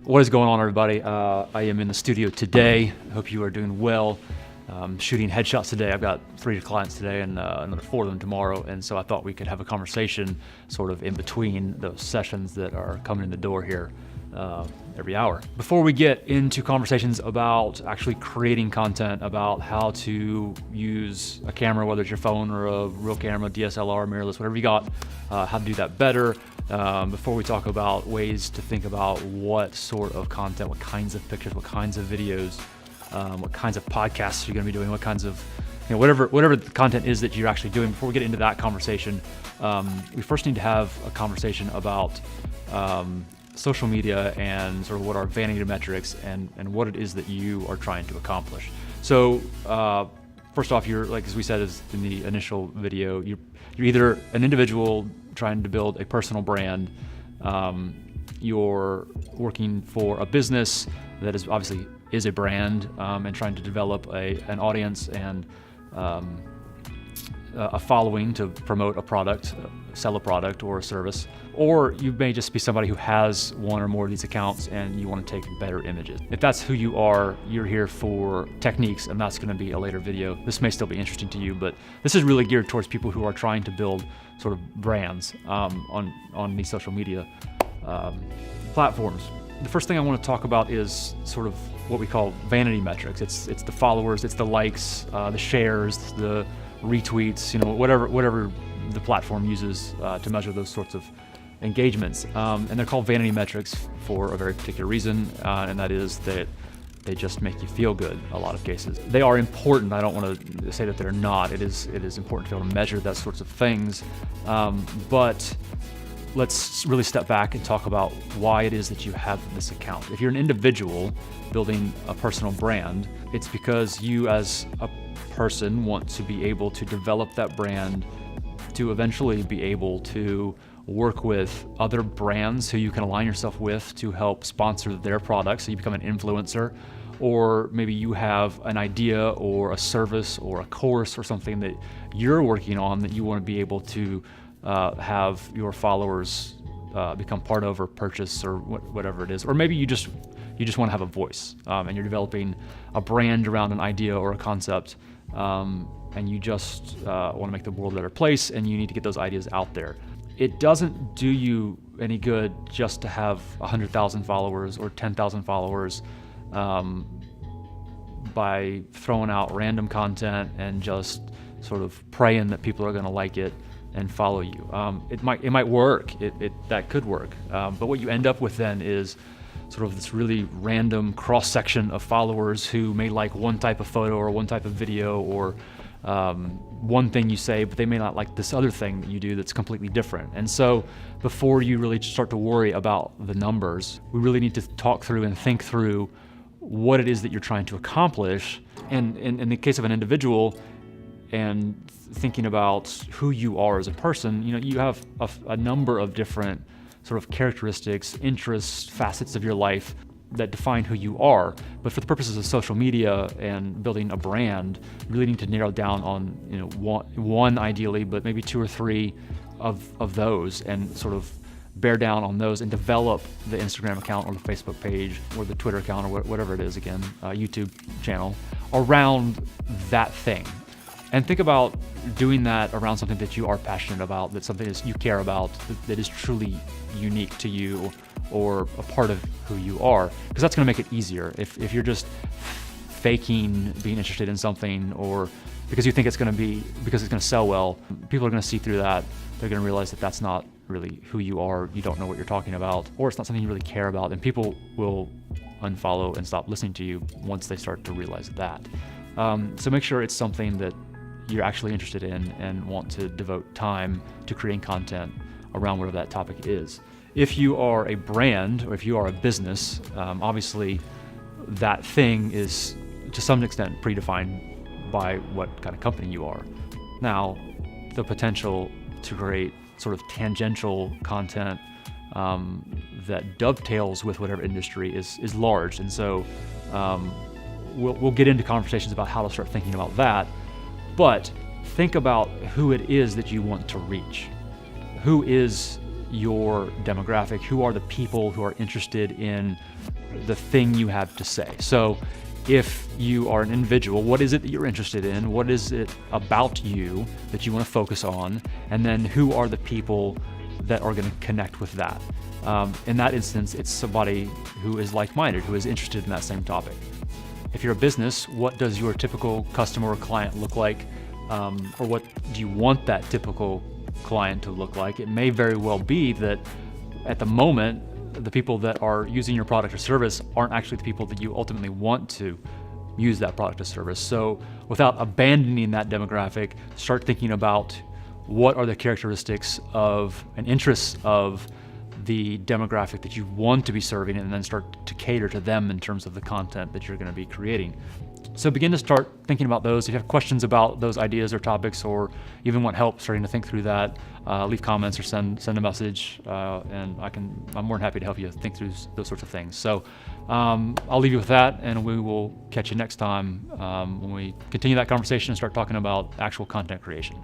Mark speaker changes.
Speaker 1: What is going on, everybody? I am in the studio today. I hope you are doing well. Shooting headshots today. I've got 3 clients today and another 4 of them tomorrow, and so I thought we could have a conversation sort of in between those sessions that are coming in the door here every hour. Before we get into conversations about actually creating content, about how to use a camera, whether it's your phone or a real camera, DSLR, mirrorless, whatever you got, how to do that better, before we talk about ways to think about what sort of content, what kinds of pictures, what kinds of videos, what kinds of podcasts you're going to be doing, what kinds of, whatever the content is that you're actually doing. Before we get into that conversation, we first need to have a conversation about social media and sort of what are vanity metrics and what it is that you are trying to accomplish. So first off, you're, like as we said in the initial video, you're either an individual trying to build a personal brand, you're working for a business that is obviously is a brand, and trying to develop an audience and a following to promote a product, sell a product or a service. Or you may just be somebody who has one or more of these accounts and you want to take better images. If that's who you are, you're here for techniques, and that's going to be a later video. This may still be interesting to you, but this is really geared towards people who are trying to build sort of brands on these social media platforms. The first thing I want to talk about is sort of what we call vanity metrics. It's the followers, it's the likes, the shares, the retweets, whatever the platform uses to measure those sorts of engagements. And they're called vanity metrics for a very particular reason, and that is that they just make you feel good a lot of cases. They are important. I don't want to say that they're not. It is important to be able to measure that sorts of things. But let's really step back and talk about why it is that you have this account. If you're an individual building a personal brand, it's because you as a person want to be able to develop that brand to eventually be able to work with other brands who you can align yourself with to help sponsor their products, so you become an influencer. Or maybe you have an idea or a service or a course or something that you're working on that you want to be able to have your followers become part of or purchase or whatever it is. Or maybe you just want to have a voice, and you're developing a brand around an idea or a concept, and you just want to make the world a better place, and you need to get those ideas out there. It doesn't do you any good just to have 100,000 followers or 10,000 followers by throwing out random content and just sort of praying that people are going to like it and follow you. It might work. That could work. But what you end up with then is sort of this really random cross section of followers who may like one type of photo or one type of video or one thing you say, but they may not like this other thing that you do that's completely different. And so before you really start to worry about the numbers, we really need to talk through and think through what it is that you're trying to accomplish. And in the case of an individual, and thinking about who you are as a person, you have a number of different sort of characteristics, interests, facets of your life that define who you are. But for the purposes of social media and building a brand, you really need to narrow down on one ideally, but maybe 2 or 3 of those, and sort of bear down on those and develop the Instagram account or the Facebook page or the Twitter account or whatever it is, YouTube channel, around that thing. And think about doing that around something that you are passionate about, that's something that you care about, that is truly unique to you or a part of who you are, because that's going to make it easier. If you're just faking being interested in something, or because you think it's going to sell well, people are going to see through that. They're going to realize that that's not really who you are. You don't know what you're talking about, or it's not something you really care about, and people will unfollow and stop listening to you once they start to realize that. So make sure it's something that you're actually interested in and want to devote time to creating content around whatever that topic is. If you are a brand or if you are a business, obviously that thing is to some extent predefined by what kind of company you are. Now, the potential to create sort of tangential content that dovetails with whatever industry is large. And so we'll get into conversations about how to start thinking about that. But think about who it is that you want to reach. Who is your demographic? Who are the people who are interested in the thing you have to say. So if you are an individual, what is it that you're interested in? What is it about you that you want to focus on? And then who are the people that are going to connect with that? In that instance, it's somebody who is like-minded, who is interested in that same topic. If you're a business, what does your typical customer or client look like? Or what do you want that typical client to look like? It may very well be that at the moment, the people that are using your product or service aren't actually the people that you ultimately want to use that product or service. So without abandoning that demographic, start thinking about what are the characteristics of and interests of the demographic that you want to be serving, and then start to cater to them in terms of the content that you're going to be creating. So begin to start thinking about those. If you have questions about those ideas or topics, or even want help starting to think through that, leave comments or send a message, and I'm more than happy to help you think through those sorts of things. So I'll leave you with that, and we will catch you next time when we continue that conversation and start talking about actual content creation.